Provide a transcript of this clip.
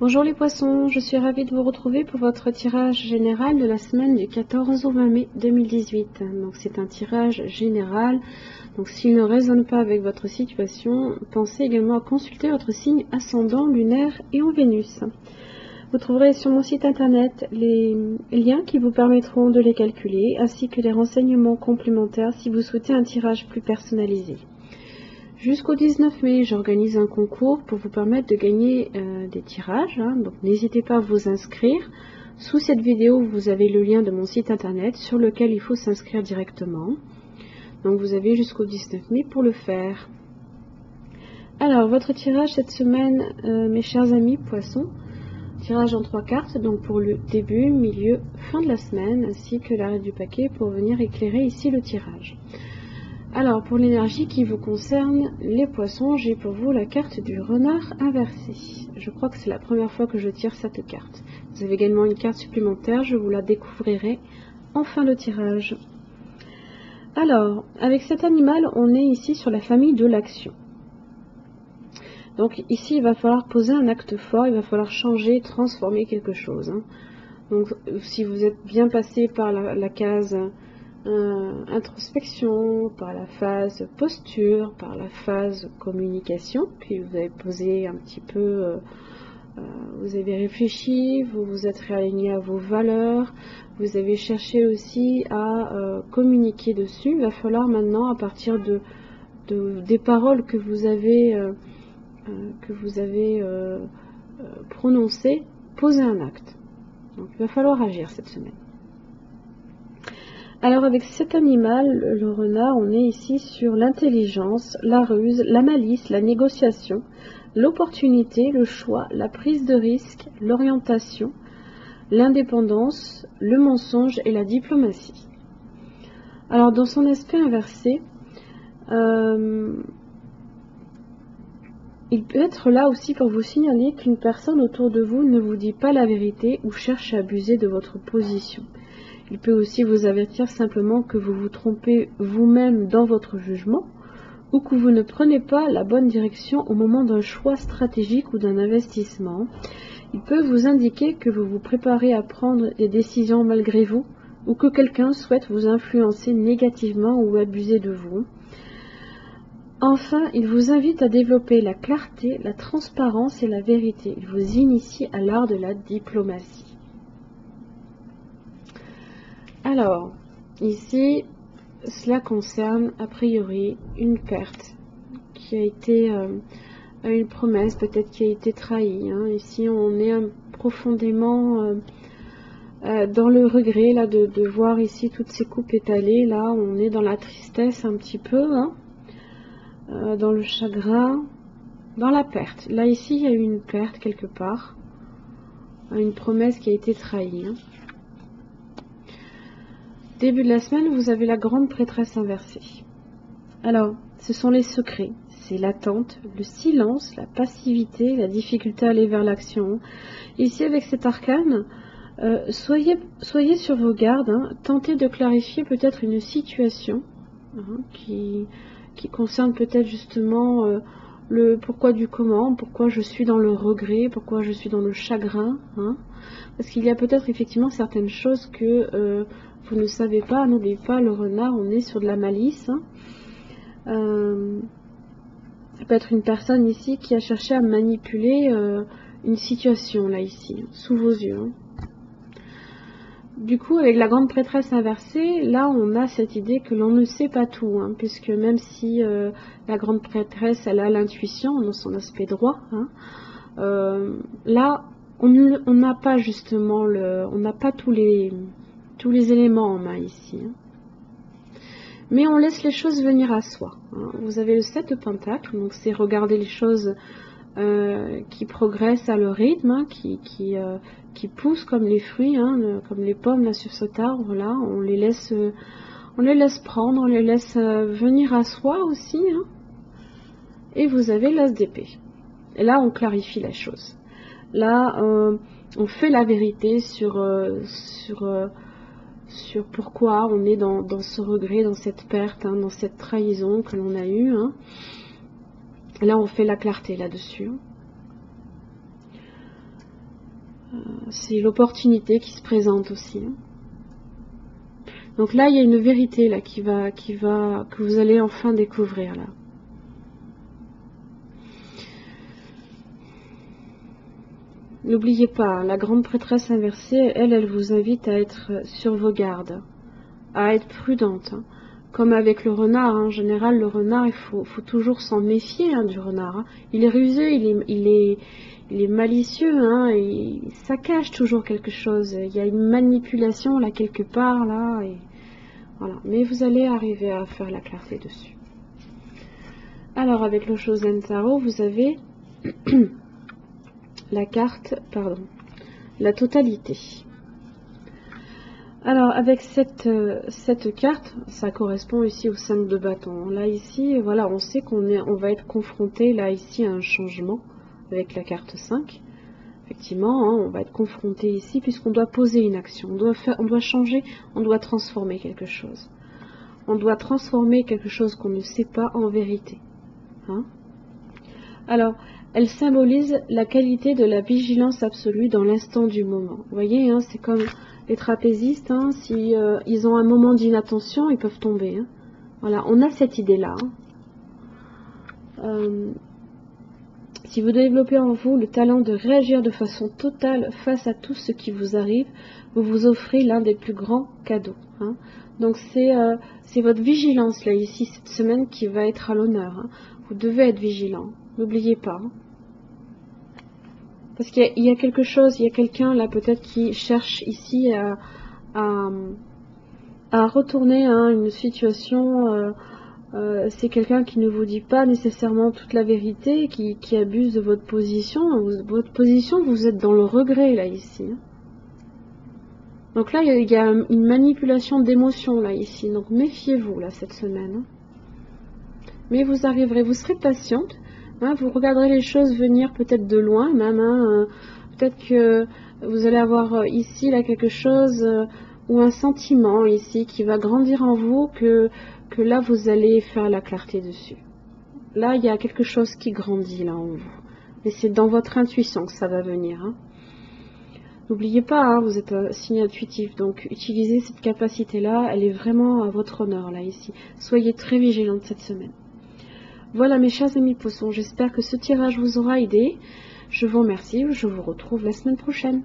Bonjour les poissons, je suis ravie de vous retrouver pour votre tirage général de la semaine du 14 au 20 mai 2018. Donc c'est un tirage général, donc s'il ne résonne pas avec votre situation, pensez également à consulter votre signe ascendant, lunaire et en Vénus. Vous trouverez sur mon site internet les liens qui vous permettront de les calculer, ainsi que les renseignements complémentaires si vous souhaitez un tirage plus personnalisé. Jusqu'au 19 mai, j'organise un concours pour vous permettre de gagner des tirages, donc n'hésitez pas à vous inscrire. Sous cette vidéo, vous avez le lien de mon site internet sur lequel il faut s'inscrire directement. Donc vous avez jusqu'au 19 mai pour le faire. Alors, votre tirage cette semaine, mes chers amis poissons, tirage en 3 cartes, donc pour le début, milieu, fin de la semaine, ainsi que l'arrêt du paquet pour venir éclairer ici le tirage. Alors, pour l'énergie qui vous concerne, les poissons, j'ai pour vous la carte du renard inversé. Je crois que c'est la première fois que je tire cette carte. Vous avez également une carte supplémentaire, je vous la découvrirai en fin de tirage. Alors, avec cet animal, on est ici sur la famille de l'action. Donc ici, il va falloir poser un acte fort, il va falloir changer, transformer quelque chose. Donc, si vous êtes bien passé par la case introspection, par la phase posture, par la phase communication, puis vous avez posé un petit peu, vous avez réfléchi, vous vous êtes réaligné à vos valeurs, vous avez cherché aussi à communiquer dessus. Il va falloir maintenant, à partir des paroles que vous avez prononcées, poser un acte. Donc il va falloir agir cette semaine. Alors avec cet animal, le renard, on est ici sur l'intelligence, la ruse, la malice, la négociation, l'opportunité, le choix, la prise de risque, l'orientation, l'indépendance, le mensonge et la diplomatie. Alors dans son aspect inversé, il peut être là aussi pour vous signaler qu'une personne autour de vous ne vous dit pas la vérité ou cherche à abuser de votre position. Il peut aussi vous avertir simplement que vous vous trompez vous-même dans votre jugement ou que vous ne prenez pas la bonne direction au moment d'un choix stratégique ou d'un investissement. Il peut vous indiquer que vous vous préparez à prendre des décisions malgré vous ou que quelqu'un souhaite vous influencer négativement ou abuser de vous. Enfin, il vous invite à développer la clarté, la transparence et la vérité. Il vous initie à l'art de la diplomatie. Alors, ici, cela concerne a priori une perte qui a été une promesse, peut-être qui a été trahie. Ici, on est profondément dans le regret là de voir ici toutes ces coupes étalées. Là, on est dans la tristesse un petit peu, dans le chagrin, dans la perte. Là, ici, il y a eu une perte quelque part, une promesse qui a été trahie. Début de la semaine, vous avez la grande prêtresse inversée. Alors, ce sont les secrets, c'est l'attente, le silence, la passivité, la difficulté à aller vers l'action. Ici, avec cet arcane, soyez sur vos gardes, tentez de clarifier peut-être une situation qui concerne peut-être justement le pourquoi du comment, pourquoi je suis dans le regret, pourquoi je suis dans le chagrin. Parce qu'il y a peut-être effectivement certaines choses que vous ne savez pas. N'oubliez pas, le renard, on est sur de la malice. Ça peut être une personne ici qui a cherché à manipuler une situation, là, ici, sous vos yeux. Du coup, avec la grande prêtresse inversée, là, on a cette idée que l'on ne sait pas tout, puisque même si la grande prêtresse, elle a l'intuition dans son aspect droit, là, on n'a pas justement on n'a pas tous les éléments en main ici. Mais on laisse les choses venir à soi. Vous avez le 7 de Pentacle, donc c'est regarder les choses qui progressent à leur rythme, qui poussent comme les fruits, comme les pommes là sur cet arbre là. On les laisse prendre, on les laisse venir à soi aussi. Et vous avez l'as d'épée. Et là, on clarifie la chose. Là, on fait la vérité sur pourquoi on est dans ce regret, dans cette perte, dans cette trahison que l'on a eue. Là, on fait la clarté là-dessus. C'est l'opportunité qui se présente aussi. Donc là, il y a une vérité là que vous allez enfin découvrir là. N'oubliez pas, la grande prêtresse inversée, elle vous invite à être sur vos gardes, à être prudente. Comme avec le renard, en général, le renard, il faut toujours s'en méfier du renard. Il est rusé, il est malicieux, ça cache toujours quelque chose. Il y a une manipulation là quelque part là, et voilà. Mais vous allez arriver à faire la clarté dessus. Alors avec le Shosen Tarot, vous avez la carte, la totalité. Alors avec cette carte, ça correspond ici au 5 de bâton. Là ici, voilà, on sait on va être confronté là ici à un changement avec la carte 5. Effectivement, on va être confronté ici puisqu'on doit poser une action, on doit changer, on doit transformer quelque chose. On doit transformer quelque chose qu'on ne sait pas en vérité. Alors, elle symbolise la qualité de la vigilance absolue dans l'instant du moment. Vous voyez, c'est comme les trapézistes, si ils ont un moment d'inattention, ils peuvent tomber. Voilà, on a cette idée-là. Si vous développez en vous le talent de réagir de façon totale face à tout ce qui vous arrive, vous vous offrez l'un des plus grands cadeaux. Donc c'est votre vigilance là ici cette semaine qui va être à l'honneur. Vous devez être vigilant, n'oubliez pas. Parce qu'il y a quelque chose, il y a quelqu'un là peut-être qui cherche ici à retourner une situation. C'est quelqu'un qui ne vous dit pas nécessairement toute la vérité, qui abuse de votre position. Votre position, vous êtes dans le regret là ici. Donc là, il y a une manipulation d'émotions là ici. Donc méfiez-vous là cette semaine. Mais vous arriverez, vous serez patiente. Vous regarderez les choses venir peut-être de loin même. Peut-être que vous allez avoir ici là quelque chose ou un sentiment ici qui va grandir en vous que là vous allez faire la clarté dessus. Là il y a quelque chose qui grandit là en vous. Mais c'est dans votre intuition que ça va venir. N'oubliez pas, vous êtes un signe intuitif, donc utilisez cette capacité-là, elle est vraiment à votre honneur là ici. Soyez très vigilante cette semaine. Voilà mes chers amis poissons, j'espère que ce tirage vous aura aidé. Je vous remercie, je vous retrouve la semaine prochaine.